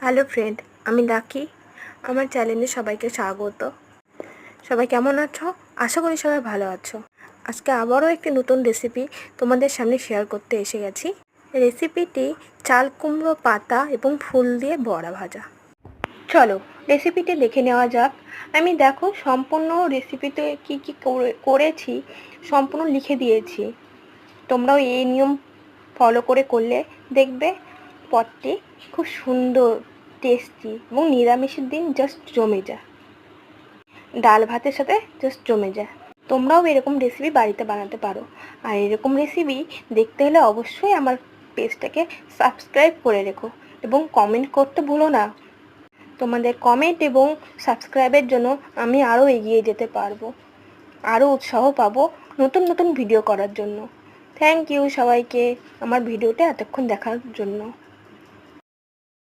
Hello friend, আমি lucky. আমার চ্যানেলে সবাইকে স্বাগত। সবাই কেমন আছো? আশা করি সবাই ভালো আছো। আজকে আবারও একটি নতুন রেসিপি তোমাদের সামনে শেয়ার করতে এসে গেছি। রেসিপিটি চাল কুমড়ো পাতা এবং ফুল দিয়ে বড়া ভাজা। চলো রেসিপিটি দেখে নেওয়া যাক। আমি দেখো সম্পূর্ণ রেসিপিতে কি কি করেছি সম্পূর্ণ লিখে দিয়েছি। তোমরাও এই নিয়ম ফলো করলে দেখবে পদটি খুব সুন্দর, টেস্টি এবং নিরামিষের দিন জাস্ট জমে যায়, ডাল ভাতের সাথে জাস্ট জমে যায়। তোমরাও এরকম রেসিপি বাড়িতে বানাতে পারো। আর এরকম রেসিপি দেখতে হলে অবশ্যই আমার পেজটাকে সাবস্ক্রাইব করে রেখো এবং কমেন্ট করতে ভুলো না। তোমাদের কমেন্ট এবং সাবস্ক্রাইবের জন্য আমি আরও এগিয়ে যেতে পারবো, আরও উৎসাহ পাবো নতুন নতুন ভিডিও করার জন্য। থ্যাংক ইউ সবাইকে আমার ভিডিওটা এতক্ষণ দেখার জন্য।